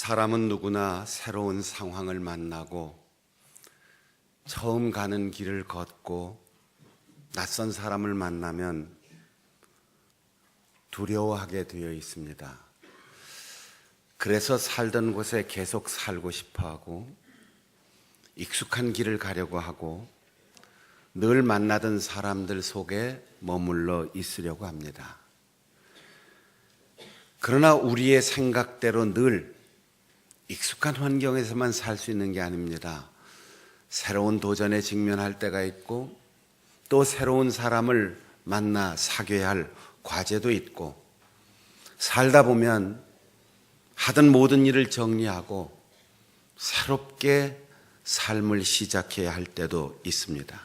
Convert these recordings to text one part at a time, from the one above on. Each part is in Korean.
사람은 누구나 새로운 상황을 만나고 처음 가는 길을 걷고 낯선 사람을 만나면 두려워하게 되어 있습니다. 그래서 살던 곳에 계속 살고 싶어 하고 익숙한 길을 가려고 하고 늘 만나던 사람들 속에 머물러 있으려고 합니다. 그러나 우리의 생각대로 늘 익숙한 환경에서만 살 수 있는 게 아닙니다. 새로운 도전에 직면할 때가 있고 또 새로운 사람을 만나 사귀어야 할 과제도 있고 살다 보면 하던 모든 일을 정리하고 새롭게 삶을 시작해야 할 때도 있습니다.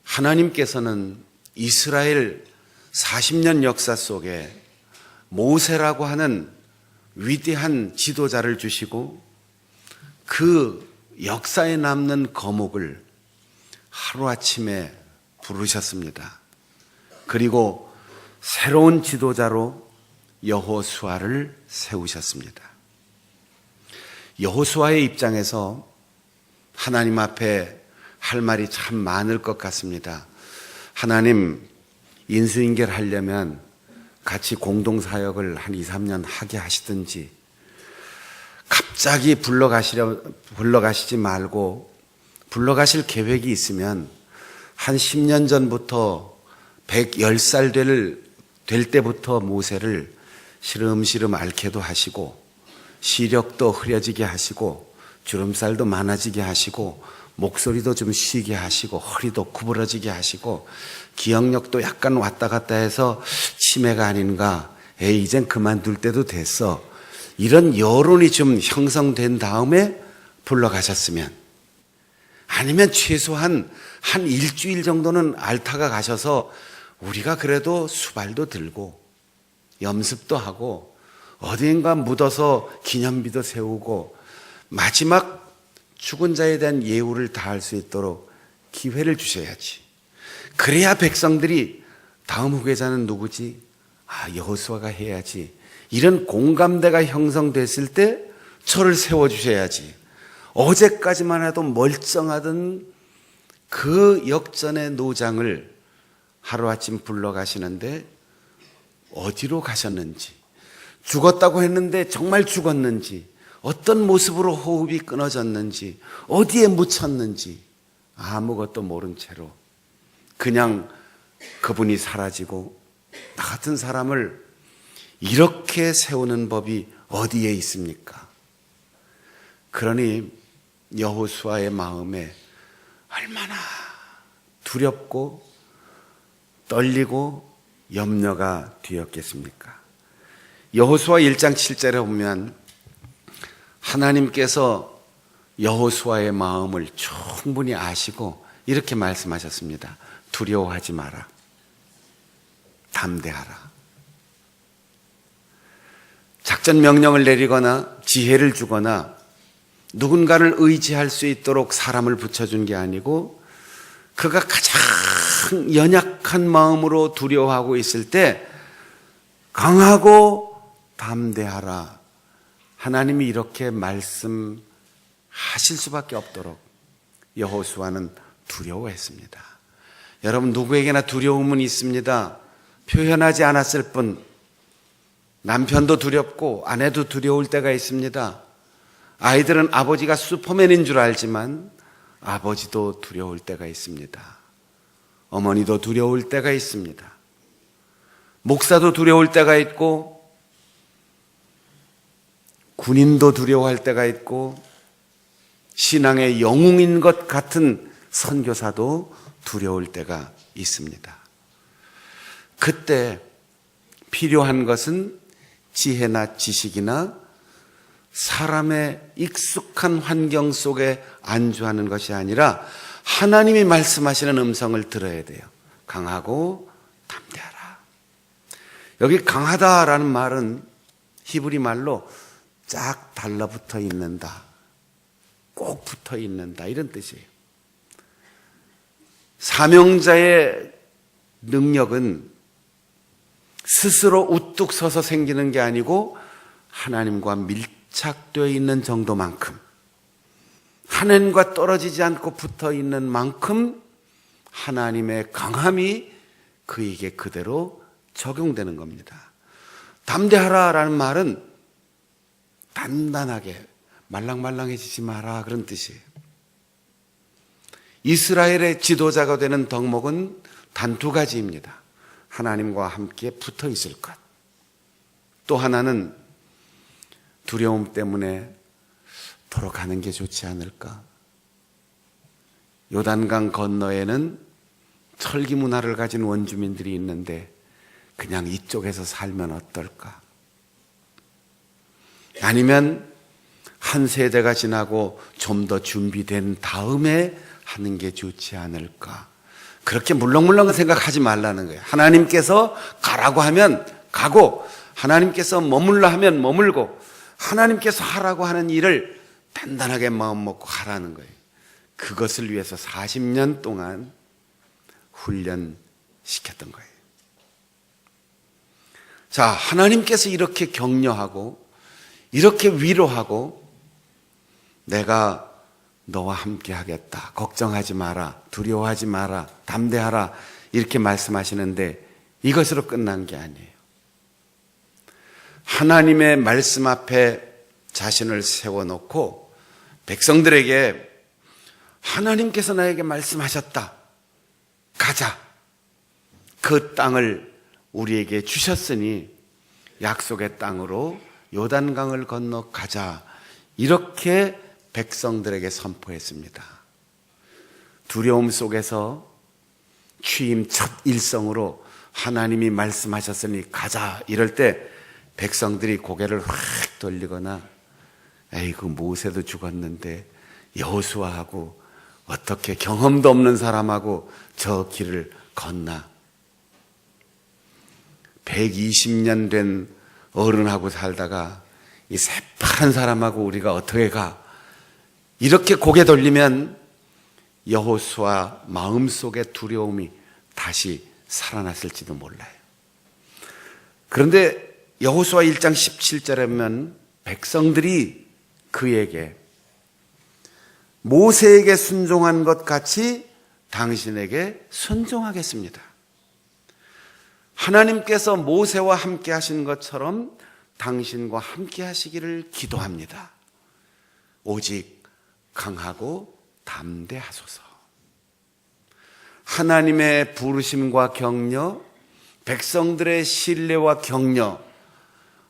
하나님께서는 이스라엘 40년 역사 속에 모세라고 하는 위대한 지도자를 주시고 그 역사에 남는 거목을 하루아침에 부르셨습니다. 그리고 새로운 지도자로 여호수아를 세우셨습니다. 여호수아의 입장에서 하나님 앞에 할 말이 참 많을 것 같습니다. 하나님, 인수인계하려면 같이 공동사역을 한 2, 3년 하게 하시든지 갑자기 불러가시지 말고 불러가실 계획이 있으면 한 10년 전부터 110살 될 때부터 모세를 시름시름 앓게도 하시고 시력도 흐려지게 하시고 주름살도 많아지게 하시고 목소리도 좀 쉬게 하시고 허리도 구부러지게 하시고 기억력도 약간 왔다 갔다 해서 치매가 아닌가, 이젠 그만둘 때도 됐어, 이런 여론이 좀 형성된 다음에 불러가셨으면, 아니면 최소한 한 일주일 정도는 앓다가 가셔서 우리가 그래도 수발도 들고 염습도 하고 어디인가 묻어서 기념비도 세우고 마지막 죽은 자에 대한 예우를 다할 수 있도록 기회를 주셔야지. 그래야 백성들이 다음 후계자는 누구지? 여호수아가 해야지. 이런 공감대가 형성됐을 때 저를 세워주셔야지. 어제까지만 해도 멀쩡하던 그 역전의 노장을 하루아침 불러가시는데 어디로 가셨는지, 죽었다고 했는데 정말 죽었는지, 어떤 모습으로 호흡이 끊어졌는지, 어디에 묻혔는지 아무것도 모른 채로 그냥 그분이 사라지고 나 같은 사람을 이렇게 세우는 법이 어디에 있습니까? 그러니 여호수아의 마음에 얼마나 두렵고 떨리고 염려가 되었겠습니까? 여호수아 1장 7절에 보면 하나님께서 여호수아의 마음을 충분히 아시고 이렇게 말씀하셨습니다. 두려워하지 마라. 담대하라. 작전 명령을 내리거나 지혜를 주거나 누군가를 의지할 수 있도록 사람을 붙여준 게 아니고 그가 가장 연약한 마음으로 두려워하고 있을 때 강하고 담대하라. 하나님이 이렇게 말씀하실 수밖에 없도록 여호수아는 두려워했습니다. 여러분, 누구에게나 두려움은 있습니다. 표현하지 않았을 뿐 남편도 두렵고 아내도 두려울 때가 있습니다. 아이들은 아버지가 슈퍼맨인 줄 알지만 아버지도 두려울 때가 있습니다. 어머니도 두려울 때가 있습니다. 목사도 두려울 때가 있고 군인도 두려워할 때가 있고 신앙의 영웅인 것 같은 선교사도 두려울 때가 있습니다. 그때 필요한 것은 지혜나 지식이나 사람의 익숙한 환경 속에 안주하는 것이 아니라 하나님이 말씀하시는 음성을 들어야 돼요. 강하고 담대하라. 여기 강하다라는 말은 히브리 말로 쫙 달라붙어 있는다, 꼭 붙어 있는다, 이런 뜻이에요. 사명자의 능력은 스스로 우뚝 서서 생기는 게 아니고 하나님과 밀접 밀착되어 있는 정도만큼, 하나님과 떨어지지 않고 붙어 있는 만큼 하나님의 강함이 그에게 그대로 적용되는 겁니다. 담대하라라는 말은 단단하게 말랑말랑해지지 마라, 그런 뜻이에요. 이스라엘의 지도자가 되는 덕목은 단 두 가지입니다. 하나님과 함께 붙어 있을 것. 또 하나는 두려움 때문에 돌아가는 게 좋지 않을까? 요단강 건너에는 철기 문화를 가진 원주민들이 있는데 그냥 이쪽에서 살면 어떨까? 아니면 한 세대가 지나고 좀 더 준비된 다음에 하는 게 좋지 않을까? 그렇게 물렁물렁 생각하지 말라는 거예요. 하나님께서 가라고 하면 가고, 하나님께서 머물라 하면 머물고, 하나님께서 하라고 하는 일을 단단하게 마음 먹고 하라는 거예요. 그것을 위해서 40년 동안 훈련시켰던 거예요. 자, 하나님께서 이렇게 격려하고 이렇게 위로하고 내가 너와 함께 하겠다, 걱정하지 마라, 두려워하지 마라, 담대하라, 이렇게 말씀하시는데 이것으로 끝난 게 아니에요. 하나님의 말씀 앞에 자신을 세워놓고 백성들에게 하나님께서 나에게 말씀하셨다, 가자, 그 땅을 우리에게 주셨으니 약속의 땅으로 요단강을 건너 가자, 이렇게 백성들에게 선포했습니다. 두려움 속에서 취임 첫 일성으로 하나님이 말씀하셨으니 가자, 이럴 때 백성들이 고개를 확 돌리거나 에이구, 모세도 죽었는데 여호수아하고 어떻게 경험도 없는 사람하고 저 길을 건나, 120년 된 어른하고 살다가 이 새파란 사람하고 우리가 어떻게 가, 이렇게 고개 돌리면 여호수아 마음속의 두려움이 다시 살아났을지도 몰라요. 그런데 여호수아 1장 17절에 보면 백성들이 그에게 모세에게 순종한 것 같이 당신에게 순종하겠습니다. 하나님께서 모세와 함께 하신 것처럼 당신과 함께 하시기를 기도합니다. 오직 강하고 담대하소서. 하나님의 부르심과 격려, 백성들의 신뢰와 격려,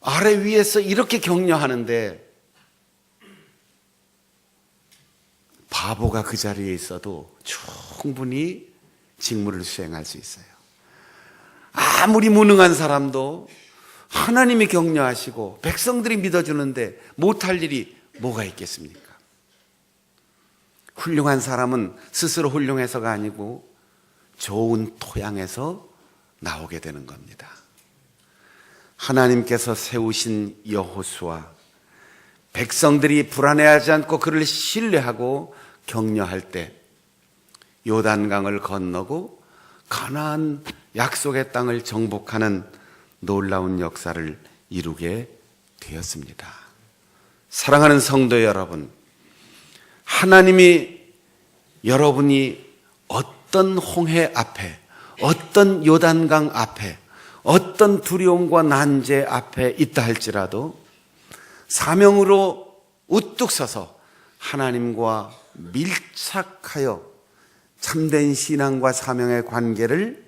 아래 위에서 이렇게 격려하는데 바보가 그 자리에 있어도 충분히 직무를 수행할 수 있어요. 아무리 무능한 사람도 하나님이 격려하시고 백성들이 믿어주는데 못할 일이 뭐가 있겠습니까? 훌륭한 사람은 스스로 훌륭해서가 아니고 좋은 토양에서 나오게 되는 겁니다. 하나님께서 세우신 여호수아, 백성들이 불안해하지 않고 그를 신뢰하고 격려할 때 요단강을 건너고 가나안 약속의 땅을 정복하는 놀라운 역사를 이루게 되었습니다. 사랑하는 성도 여러분, 하나님이 여러분이 어떤 홍해 앞에, 어떤 요단강 앞에, 어떤 두려움과 난제 앞에 있다 할지라도 사명으로 우뚝 서서 하나님과 밀착하여 참된 신앙과 사명의 관계를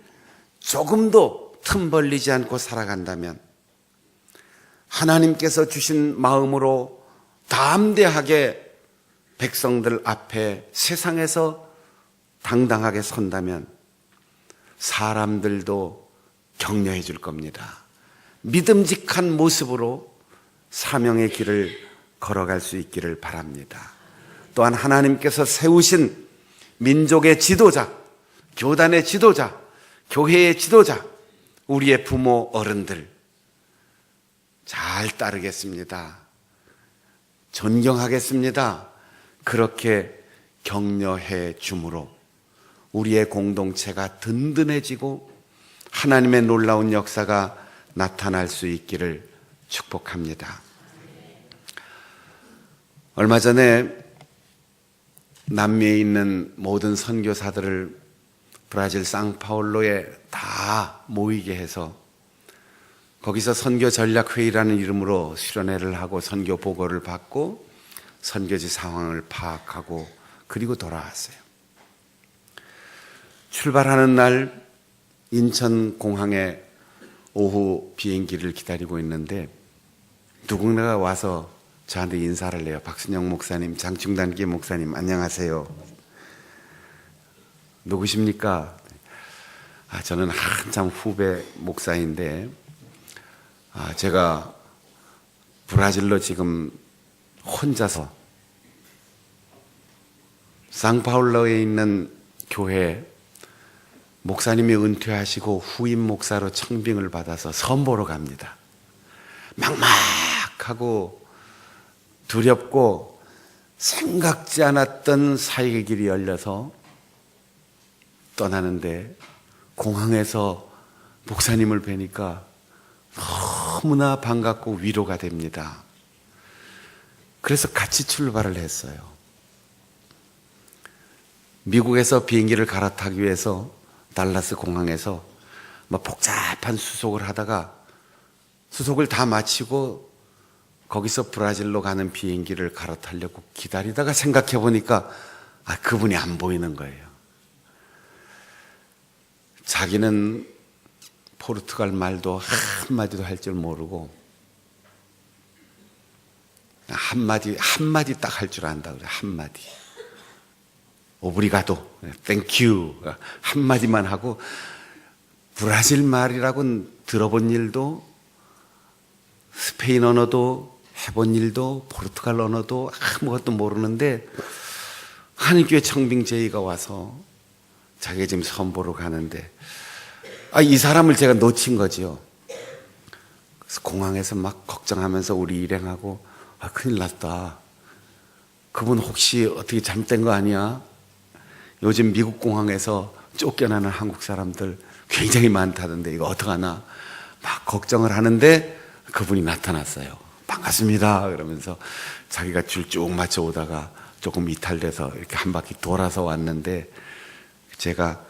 조금도 틈 벌리지 않고 살아간다면 하나님께서 주신 마음으로 담대하게 백성들 앞에 세상에서 당당하게 선다면 사람들도 격려해 줄 겁니다. 믿음직한 모습으로 사명의 길을 걸어갈 수 있기를 바랍니다. 또한 하나님께서 세우신 민족의 지도자, 교단의 지도자, 교회의 지도자, 우리의 부모 어른들 잘 따르겠습니다. 존경하겠습니다. 그렇게 격려해 주므로 우리의 공동체가 든든해지고 하나님의 놀라운 역사가 나타날 수 있기를 축복합니다. 얼마 전에 남미에 있는 모든 선교사들을 브라질 상파울로에 다 모이게 해서 거기서 선교 전략 회의라는 이름으로 수련회를 하고 선교 보고를 받고 선교지 상황을 파악하고 그리고 돌아왔어요. 출발하는 날 인천 공항에 오후 비행기를 기다리고 있는데 누군가가 와서 저한테 인사를 해요. 박순영 목사님, 장충단기 목사님, 안녕하세요. 누구십니까? 저는 한참 후배 목사인데 제가 브라질로 지금 혼자서 상파울로에 있는 교회 목사님이 은퇴하시고 후임 목사로 청빙을 받아서 선보러 갑니다. 막막하고 두렵고 생각지 않았던 사역의 길이 열려서 떠나는데 공항에서 목사님을 뵈니까 너무나 반갑고 위로가 됩니다. 그래서 같이 출발을 했어요. 미국에서 비행기를 갈아타기 위해서 달라스 공항에서 복잡한 수속을 하다가 수속을 다 마치고 거기서 브라질로 가는 비행기를 갈아타려고 기다리다가 생각해 보니까 그분이 안 보이는 거예요. 자기는 포르투갈 말도 한마디도 할 줄 모르고 한마디 딱 할 줄 안다 그래. 한마디. 오브리가도, 땡큐 한마디만 하고 브라질 말이라고는 들어본 일도 스페인 언어도 해본 일도 포르투갈 언어도 아무것도 모르는데 하나님교회 청빙 제의가 와서 자기가 지금 선보러 가는데 이 사람을 제가 놓친 거지요. 그래서 공항에서 막 걱정하면서 우리 일행하고 큰일 났다. 그분 혹시 어떻게 잘못된 거 아니야? 요즘 미국 공항에서 쫓겨나는 한국 사람들 굉장히 많다던데 이거 어떡하나 막 걱정을 하는데 그분이 나타났어요. 반갑습니다 그러면서 자기가 줄 쭉 맞춰 오다가 조금 이탈돼서 이렇게 한 바퀴 돌아서 왔는데 제가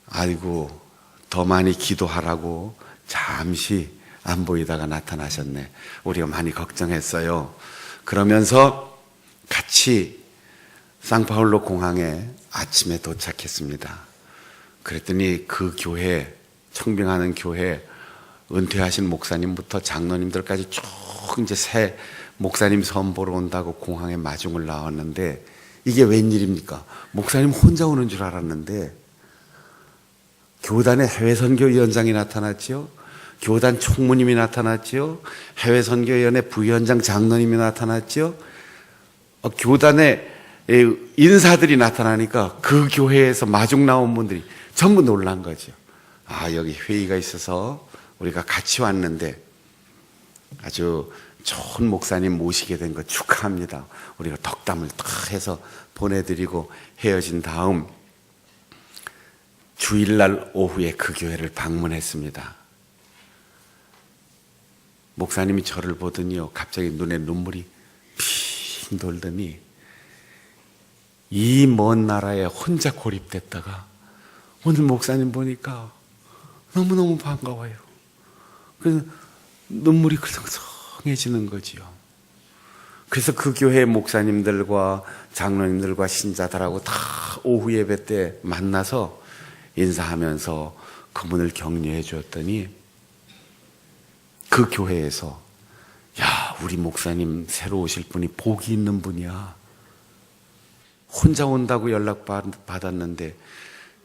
아이고 더 많이 기도하라고 잠시 안 보이다가 나타나셨네. 우리가 많이 걱정했어요. 그러면서 같이 상파울로 공항에 아침에 도착했습니다. 그랬더니 그 교회, 청빙하는 교회 은퇴하신 목사님부터 장로님들까지 쭉 이제 새 목사님 선보러 온다고 공항에 마중을 나왔는데 이게 웬일입니까? 목사님 혼자 오는 줄 알았는데 교단의 해외선교위원장이 나타났지요. 교단 총무님이 나타났지요. 해외선교위원회 부위원장 장로님이 나타났지요. 교단의 인사들이 나타나니까 그 교회에서 마중 나온 분들이 전부 놀란 거죠. 여기 회의가 있어서 우리가 같이 왔는데 아주 좋은 목사님 모시게 된 거 축하합니다. 우리가 덕담을 딱 해서 보내드리고 헤어진 다음 주일날 오후에 그 교회를 방문했습니다. 목사님이 저를 보더니요 갑자기 눈에 눈물이 핑 돌더니 이 먼 나라에 혼자 고립됐다가 오늘 목사님 보니까 너무너무 반가워요. 그래서 눈물이 그성성해지는 거지요. 그래서 그 교회 목사님들과 장로님들과 신자들하고 다 오후 예배 때 만나서 인사하면서 그분을 격려해 주었더니 그 교회에서 야 우리 목사님 새로 오실 분이 복이 있는 분이야. 혼자 온다고 연락 받았는데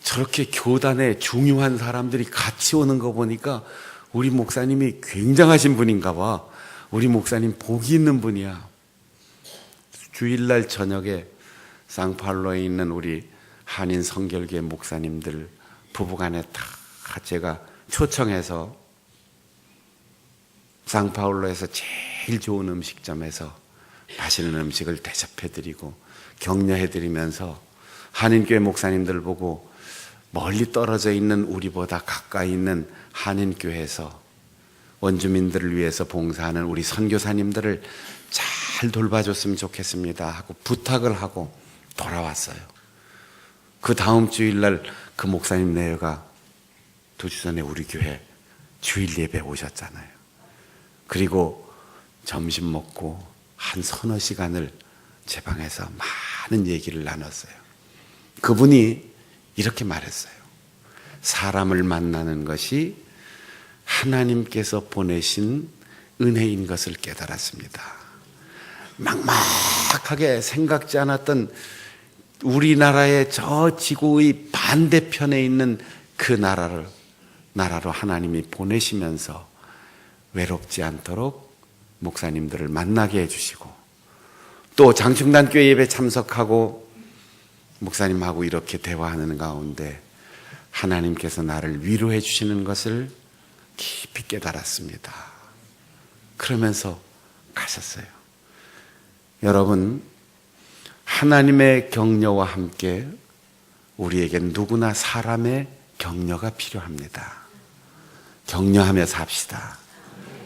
저렇게 교단에 중요한 사람들이 같이 오는 거 보니까 우리 목사님이 굉장하신 분인가 봐. 우리 목사님 복이 있는 분이야. 주일날 저녁에 상파울로에 있는 우리 한인 성결교회 목사님들 부부간에 다 제가 초청해서 상파울로에서 제일 좋은 음식점에서 맛있는 음식을 대접해드리고 격려해드리면서 한인교회 목사님들 보고 멀리 떨어져 있는 우리보다 가까이 있는 한인교회에서 원주민들을 위해서 봉사하는 우리 선교사님들을 잘 잘 돌봐줬으면 좋겠습니다 하고 부탁을 하고 돌아왔어요. 그 다음 주일날 그 목사님 내외가 2주 전에 우리 교회 주일 예배 오셨잖아요. 그리고 점심 먹고 한 서너 시간을 제 방에서 많은 얘기를 나눴어요. 그분이 이렇게 말했어요. 사람을 만나는 것이 하나님께서 보내신 은혜인 것을 깨달았습니다. 막막하게 생각지 않았던 우리나라의 저 지구의 반대편에 있는 그 나라로 하나님이 보내시면서 외롭지 않도록 목사님들을 만나게 해주시고, 또 장충단교회 예배 참석하고 목사님하고 이렇게 대화하는 가운데 하나님께서 나를 위로해 주시는 것을 깊이 깨달았습니다. 그러면서 가셨어요. 여러분, 하나님의 격려와 함께 우리에겐 누구나 사람의 격려가 필요합니다. 격려하며 삽시다.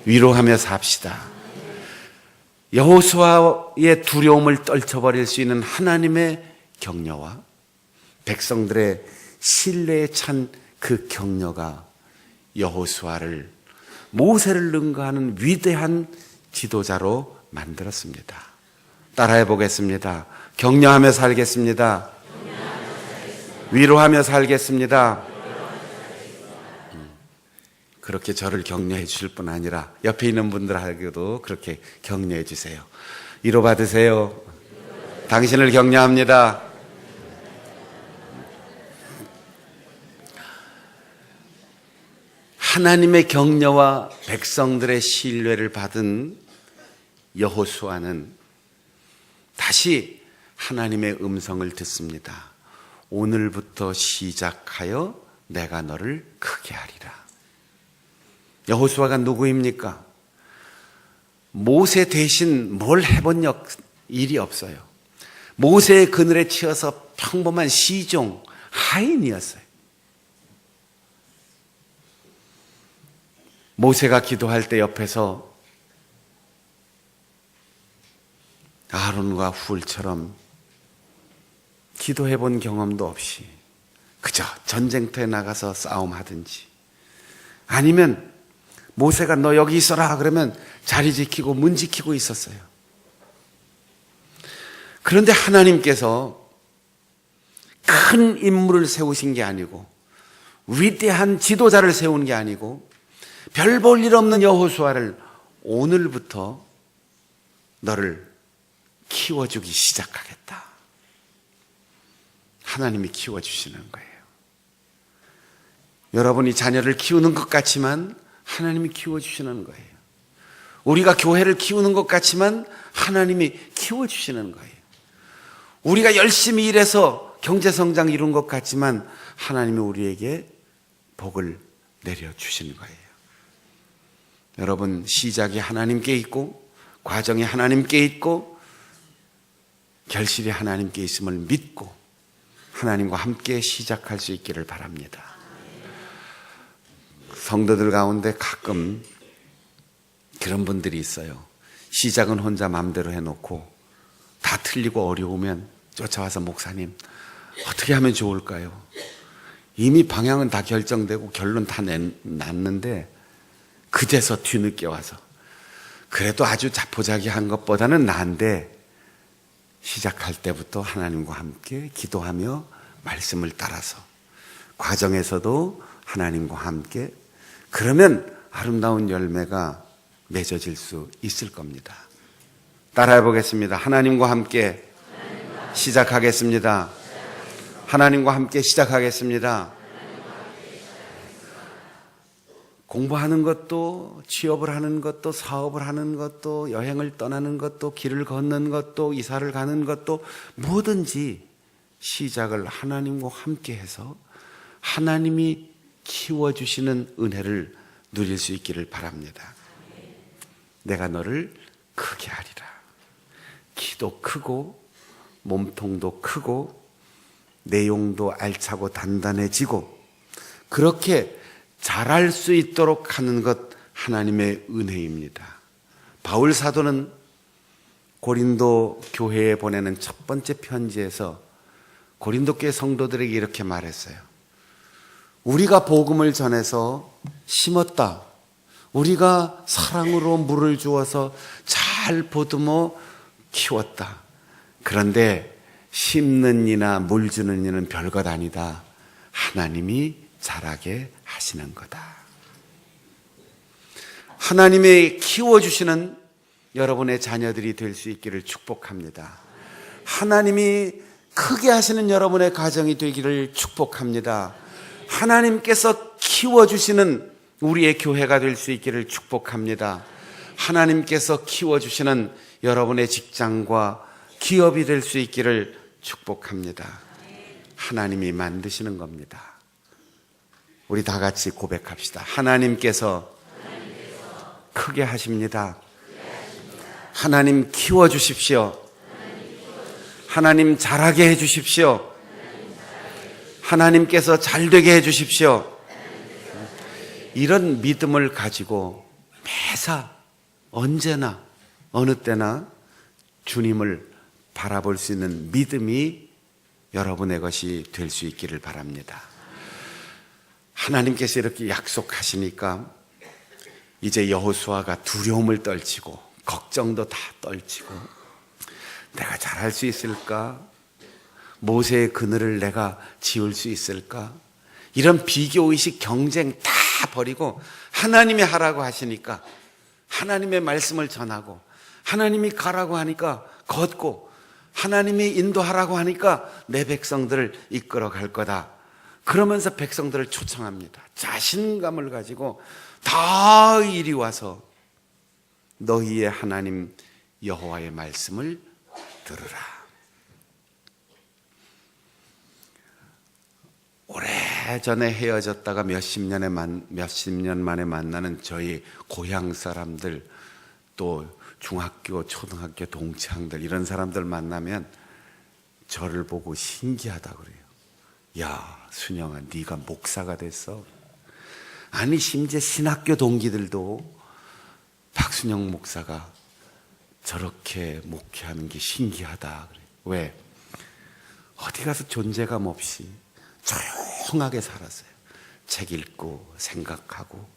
위로하며 삽시다. 여호수아의 두려움을 떨쳐버릴 수 있는 하나님의 격려와 백성들의 신뢰에 찬 그 격려가 여호수아를 모세를 능가하는 위대한 지도자로 만들었습니다. 따라해 보겠습니다. 격려하며 살겠습니다. 위로하며 살겠습니다. 그렇게 저를 격려해 주실 뿐 아니라 옆에 있는 분들에게도 그렇게 격려해 주세요. 위로 받으세요. 당신을 격려합니다. 하나님의 격려와 백성들의 신뢰를 받은 여호수아는 다시 하나님의 음성을 듣습니다. 오늘부터 시작하여 내가 너를 크게 하리라. 여호수아가 누구입니까? 모세 대신 뭘 해본 일이 없어요. 모세의 그늘에 치여서 평범한 시종, 하인이었어요. 모세가 기도할 때 옆에서 아론과 훌처럼 기도해 본 경험도 없이 그저 전쟁터에 나가서 싸움하든지, 아니면 모세가 너 여기 있어라 그러면 자리 지키고 문 지키고 있었어요. 그런데 하나님께서 큰 인물을 세우신 게 아니고, 위대한 지도자를 세운 게 아니고, 별 볼 일 없는 여호수아를 오늘부터 너를 키워주기 시작하겠다. 하나님이 키워주시는 거예요. 여러분이 자녀를 키우는 것 같지만 하나님이 키워주시는 거예요. 우리가 교회를 키우는 것 같지만 하나님이 키워주시는 거예요. 우리가 열심히 일해서 경제성장 이룬 것 같지만 하나님이 우리에게 복을 내려주시는 거예요. 여러분, 시작이 하나님께 있고 과정이 하나님께 있고 결실이 하나님께 있음을 믿고 하나님과 함께 시작할 수 있기를 바랍니다. 성도들 가운데 가끔 그런 분들이 있어요. 시작은 혼자 마음대로 해놓고 다 틀리고 어려우면 쫓아와서 목사님 어떻게 하면 좋을까요? 이미 방향은 다 결정되고 결론 다 났는데 그제서 뒤늦게 와서 그래도 아주 자포자기한 것보다는 나은데 시작할 때부터 하나님과 함께 기도하며 말씀을 따라서 과정에서도 하나님과 함께, 그러면 아름다운 열매가 맺어질 수 있을 겁니다. 따라해 보겠습니다. 하나님과 함께 시작하겠습니다. 하나님과 함께 시작하겠습니다. 공부하는 것도, 취업을 하는 것도, 사업을 하는 것도, 여행을 떠나는 것도, 길을 걷는 것도, 이사를 가는 것도, 뭐든지 시작을 하나님과 함께 해서 하나님이 키워주시는 은혜를 누릴 수 있기를 바랍니다. 내가 너를 크게 하리라. 키도 크고 몸통도 크고 내용도 알차고 단단해지고 그렇게 잘할 수 있도록 하는 것 하나님의 은혜입니다. 바울 사도는 고린도 교회에 보내는 첫 번째 편지에서 고린도 교회 성도들에게 이렇게 말했어요. 우리가 복음을 전해서 심었다. 우리가 사랑으로 물을 주어서 잘 보듬어 키웠다. 그런데 심는 이나 물 주는 이는 별것 아니다. 하나님이 자라게 하시는 거다. 하나님이 키워주시는 여러분의 자녀들이 될 수 있기를 축복합니다. 하나님이 크게 하시는 여러분의 가정이 되기를 축복합니다. 하나님께서 키워주시는 우리의 교회가 될 수 있기를 축복합니다. 하나님께서 키워주시는 여러분의 직장과 기업이 될 수 있기를 축복합니다. 하나님이 만드시는 겁니다. 우리 다 같이 고백합시다. 하나님께서 크게 하십니다. 하나님 키워주십시오. 하나님 잘하게 해주십시오. 하나님께서 잘되게 해주십시오. 이런 믿음을 가지고 매사 언제나 어느 때나 주님을 바라볼 수 있는 믿음이 여러분의 것이 될 수 있기를 바랍니다. 하나님께서 이렇게 약속하시니까 이제 여호수아가 두려움을 떨치고 걱정도 다 떨치고 내가 잘할 수 있을까? 모세의 그늘을 내가 지을 수 있을까? 이런 비교의식, 경쟁 다 버리고 하나님이 하라고 하시니까 하나님의 말씀을 전하고 하나님이 가라고 하니까 걷고 하나님이 인도하라고 하니까 내 백성들을 이끌어 갈 거다. 그러면서 백성들을 초청합니다. 자신감을 가지고 다 이리 와서 너희의 하나님 여호와의 말씀을 들으라. 오래전에 헤어졌다가 몇십 년 만에 만나는 저희 고향 사람들, 또 중학교, 초등학교 동창들, 이런 사람들 만나면 저를 보고 신기하다 그래요. 야, 순영아, 네가 목사가 됐어? 아니, 심지어 신학교 동기들도 박순영 목사가 저렇게 목회하는 게 신기하다 그래요. 왜? 어디 가서 존재감 없이 조용하게 살았어요. 책 읽고 생각하고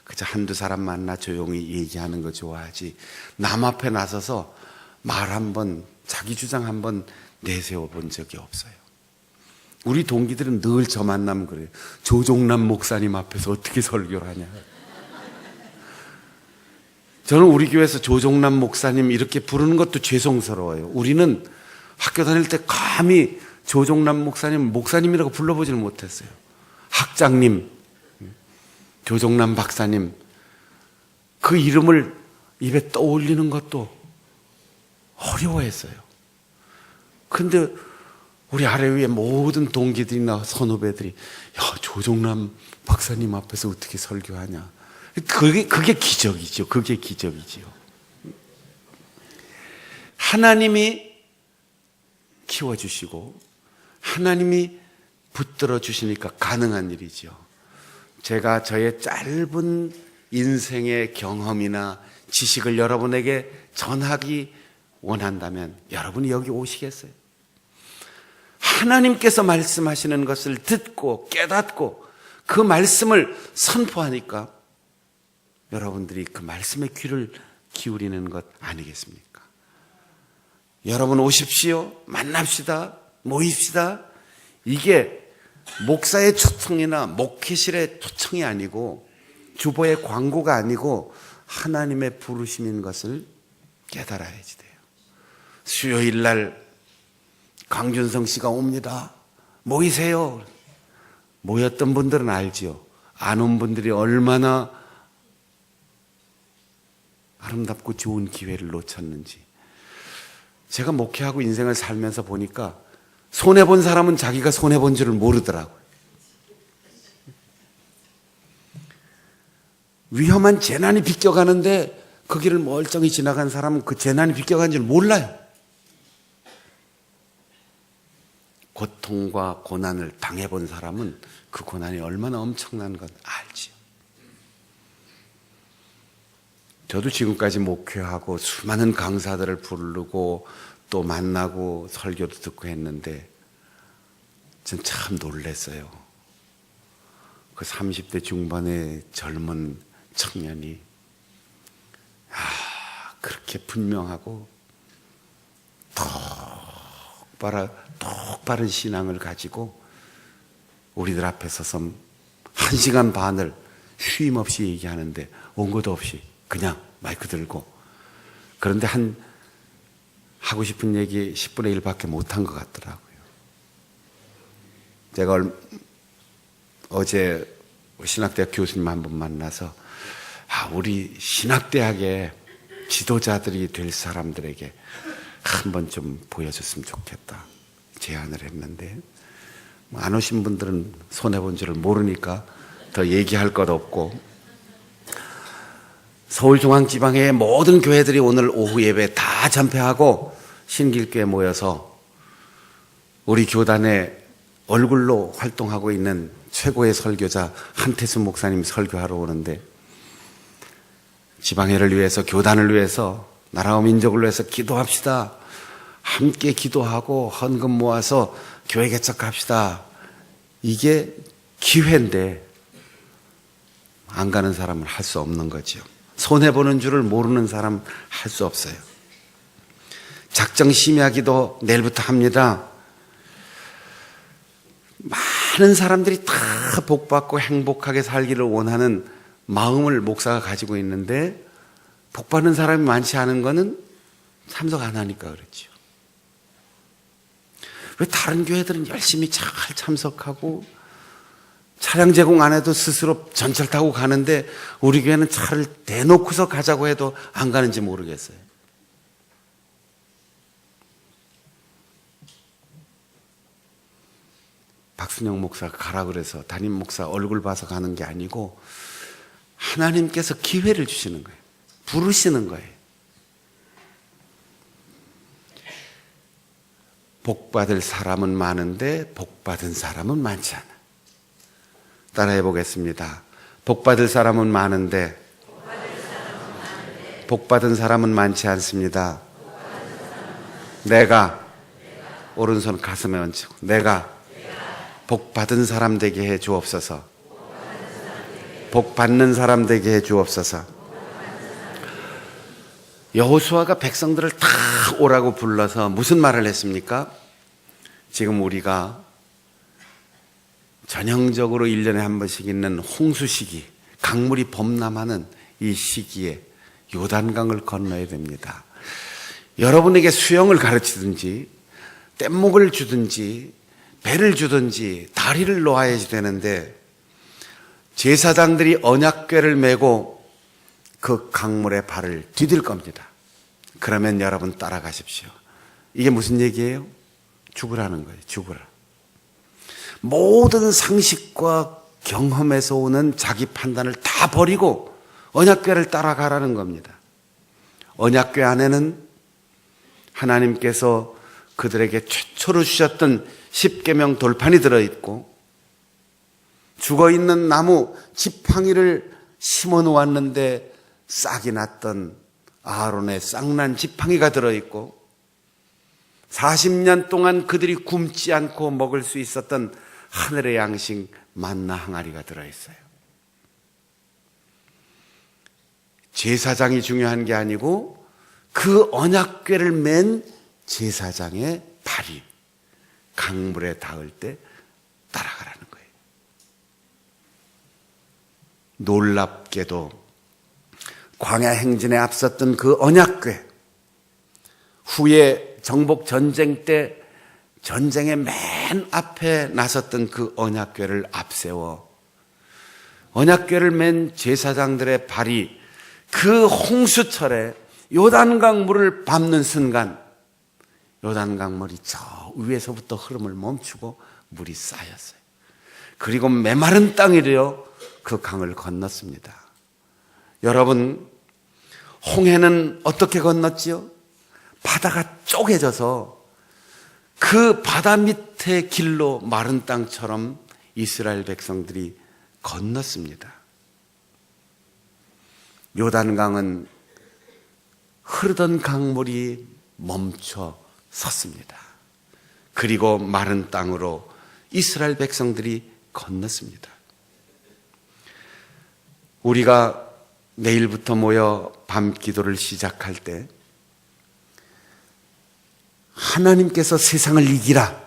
그저 한두 사람 만나 조용히 얘기하는 거 좋아하지, 남 앞에 나서서 말 한번, 자기 주장 한번 내세워 본 적이 없어요. 우리 동기들은 늘 저 만나면 그래요. 조종남 목사님 앞에서 어떻게 설교를 하냐. 저는 우리 교회에서 조종남 목사님 이렇게 부르는 것도 죄송스러워요. 우리는 학교 다닐 때 감히 조종남 목사님이라고 불러보지는 못했어요. 학장님, 조종남 박사님, 그 이름을 입에 떠올리는 것도 어려워했어요. 근데 우리 아래 위에 모든 동기들이나 선후배들이 야, 조종남 박사님 앞에서 어떻게 설교하냐. 그게 기적이죠. 그게 기적이지요. 하나님이 키워주시고 하나님이 붙들어 주시니까 가능한 일이죠. 제가 저의 짧은 인생의 경험이나 지식을 여러분에게 전하기 원한다면 여러분이 여기 오시겠어요? 하나님께서 말씀하시는 것을 듣고 깨닫고 그 말씀을 선포하니까 여러분들이 그 말씀에 귀를 기울이는 것 아니겠습니까? 여러분 오십시오. 만납시다. 모입시다. 이게 목사의 초청이나 목회실의 초청이 아니고 주보의 광고가 아니고 하나님의 부르심인 것을 깨달아야지 돼요. 수요일 날 강준성 씨가 옵니다. 모이세요. 모였던 분들은 알지요. 안 온 분들이 얼마나 아름답고 좋은 기회를 놓쳤는지. 제가 목회하고 인생을 살면서 보니까 손해본 사람은 자기가 손해본 줄을 모르더라고요. 위험한 재난이 비껴가는데 그 길을 멀쩡히 지나간 사람은 그 재난이 비껴간 줄 몰라요. 고통과 고난을 당해본 사람은 그 고난이 얼마나 엄청난 건 알지요. 저도 지금까지 목회하고 수많은 강사들을 부르고 또 만나고 설교도 듣고 했는데 전 참 놀랐어요. 그 30대 중반의 젊은 청년이 그렇게 분명하고 똑바른 신앙을 가지고 우리들 앞에 서서 1시간 반을 쉼 없이 얘기하는데 원고도 없이 그냥 마이크 들고, 그런데 하고 싶은 얘기 10분의 1밖에 못한 것 같더라고요. 제가 어제 신학대학 교수님 한 분 만나서 우리 신학대학의 지도자들이 될 사람들에게 한번 좀 보여줬으면 좋겠다 제안을 했는데, 안 오신 분들은 손해본 줄을 모르니까 더 얘기할 것 없고, 서울중앙지방의 모든 교회들이 오늘 오후 예배 다 참패하고 신길교에 모여서 우리 교단의 얼굴로 활동하고 있는 최고의 설교자 한태순 목사님 설교하러 오는데, 지방회를 위해서, 교단을 위해서, 나라와 민족을 위해서 기도합시다. 함께 기도하고 헌금 모아서 교회 개척합시다. 이게 기회인데 안 가는 사람은 할 수 없는 거죠. 손해보는 줄을 모르는 사람은 할 수 없어요. 작정 심야기도 내일부터 합니다. 많은 사람들이 다 복받고 행복하게 살기를 원하는 마음을 목사가 가지고 있는데, 복받는 사람이 많지 않은 거는 참석 안 하니까 그렇죠. 왜 다른 교회들은 열심히 잘 참석하고 차량 제공 안 해도 스스로 전철 타고 가는데 우리 교회는 차를 대놓고서 가자고 해도 안 가는지 모르겠어요. 박순영 목사가 가라 그래서 담임 목사 얼굴 봐서 가는 게 아니고 하나님께서 기회를 주시는 거예요. 부르시는 거예요. 복받을 사람은 많은데 복받은 사람은 많지 않아. 따라해 보겠습니다. 복받을 사람은 많은데 복받은 사람은 많지 않습니다. 내가 오른손 가슴에 얹히고 내가 복받은 사람 되게 해 주옵소서. 복받는 사람 되게 해 주옵소서. 여호수아가 백성들을 다 오라고 불러서 무슨 말을 했습니까? 지금 우리가 전형적으로 1년에 한 번씩 있는 홍수 시기, 강물이 범람하는 이 시기에 요단강을 건너야 됩니다. 여러분에게 수영을 가르치든지 뗏목을 주든지 배를 주든지 다리를 놓아야지 되는데, 제사장들이 언약궤를 메고 그 강물에 발을 디딜 겁니다. 그러면 여러분 따라가십시오. 이게 무슨 얘기예요? 죽으라는 거예요. 죽으라. 모든 상식과 경험에서 오는 자기 판단을 다 버리고 언약궤를 따라가라는 겁니다. 언약궤 안에는 하나님께서 그들에게 최초로 주셨던 10계명 돌판이 들어있고, 죽어있는 나무 지팡이를 심어 놓았는데 싹이 났던 아론의 싹난 지팡이가 들어있고, 40년 동안 그들이 굶지 않고 먹을 수 있었던 하늘의 양식 만나 항아리가 들어있어요. 제사장이 중요한 게 아니고 그 언약궤를 맨 제사장의 발이 강물에 닿을 때 따라가라는 거예요. 놀랍게도 광야 행진에 앞섰던 그 언약궤, 후에 정복 전쟁 때 전쟁의 맨 앞에 나섰던 그 언약궤를 앞세워 언약궤를 맨 제사장들의 발이 그 홍수철에 요단강 물을 밟는 순간 요단강 물이 저 위에서부터 흐름을 멈추고 물이 쌓였어요. 그리고 메마른 땅이래요. 그 강을 건넜습니다. 여러분, 홍해는 어떻게 건넜지요? 바다가 쪼개져서 그 바다 밑에 길로 마른 땅처럼 이스라엘 백성들이 건넜습니다. 요단강은 흐르던 강물이 멈춰 섰습니다. 그리고 마른 땅으로 이스라엘 백성들이 건넜습니다. 우리가 내일부터 모여 밤 기도를 시작할 때 하나님께서 세상을 이기라,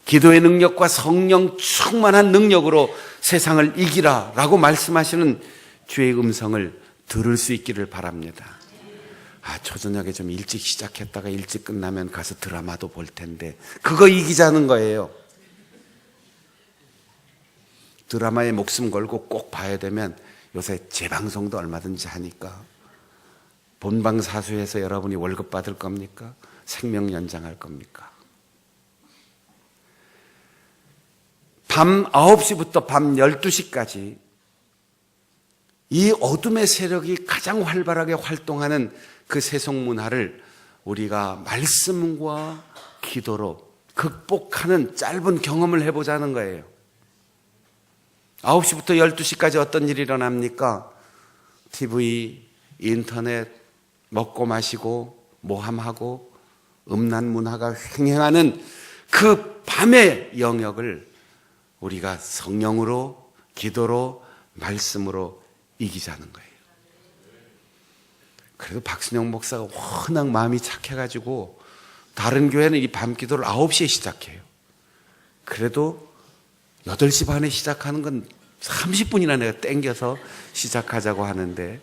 기도의 능력과 성령 충만한 능력으로 세상을 이기라 라고 말씀하시는 주의 음성을 들을 수 있기를 바랍니다. 초저녁에 좀 일찍 시작했다가 일찍 끝나면 가서 드라마도 볼 텐데, 그거 이기자는 거예요. 드라마에 목숨 걸고 꼭 봐야 되면 요새 재방송도 얼마든지 하니까 본방사수해서 여러분이 월급 받을 겁니까? 생명 연장할 겁니까? 밤 9시부터 밤 12시까지 이 어둠의 세력이 가장 활발하게 활동하는 그 세속문화를 우리가 말씀과 기도로 극복하는 짧은 경험을 해보자는 거예요. 9시부터 12시까지 어떤 일이 일어납니까? TV, 인터넷, 먹고 마시고 모함하고 음란 문화가 횡행하는 그 밤의 영역을 우리가 성령으로, 기도로, 말씀으로 이기자는 거예요. 그래도 박순영 목사가 워낙 마음이 착해가지고 다른 교회는 이 밤기도를 9시에 시작해요. 그래도 8시 반에 시작하는 건 30분이나 내가 땡겨서 시작하자고 하는데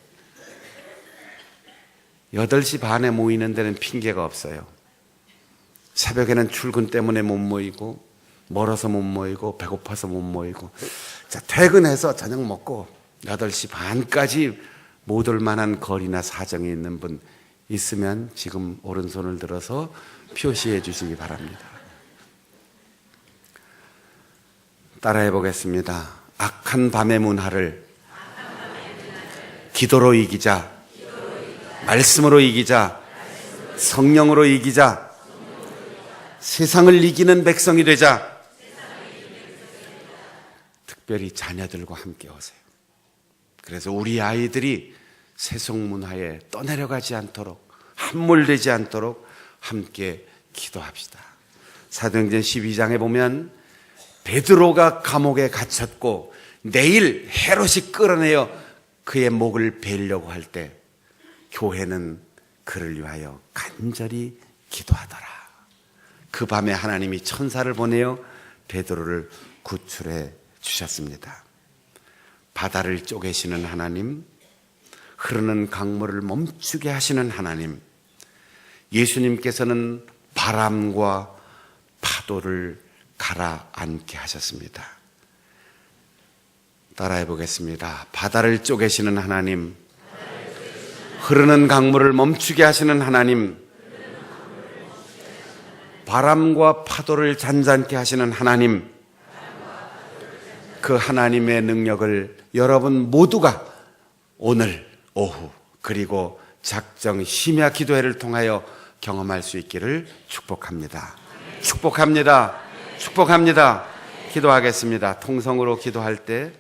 8시 반에 모이는 데는 핑계가 없어요. 새벽에는 출근 때문에 못 모이고, 멀어서 못 모이고, 배고파서 못 모이고, 자, 퇴근해서 저녁 먹고 8시 반까지 못 올 만한 거리나 사정이 있는 분 있으면 지금 오른손을 들어서 표시해 주시기 바랍니다. 따라해 보겠습니다. 악한 밤의 문화를 기도로 이기자, 말씀으로 이기자, 성령으로 이기자, 세상을 이기는 백성이 되자. 특별히 자녀들과 함께 오세요. 그래서 우리 아이들이 세속문화에 떠내려가지 않도록, 함몰되지 않도록 함께 기도합시다. 사도행전 12장에 보면 베드로가 감옥에 갇혔고 내일 헤롯이 끌어내어 그의 목을 베려고 할 때 교회는 그를 위하여 간절히 기도하더라. 그 밤에 하나님이 천사를 보내어 베드로를 구출해 주셨습니다. 바다를 쪼개시는 하나님, 흐르는 강물을 멈추게 하시는 하나님, 예수님께서는 바람과 파도를 가라앉게 하셨습니다. 따라해 보겠습니다. 바다를 쪼개시는 하나님, 흐르는 강물을 멈추게 하시는 하나님, 바람과 파도를 잔잔케 하시는 하나님, 그 하나님의 능력을 여러분 모두가 오늘 오후 그리고 작정 심야 기도회를 통하여 경험할 수 있기를 축복합니다. 축복합니다. 축복합니다. 기도하겠습니다. 통성으로 기도할 때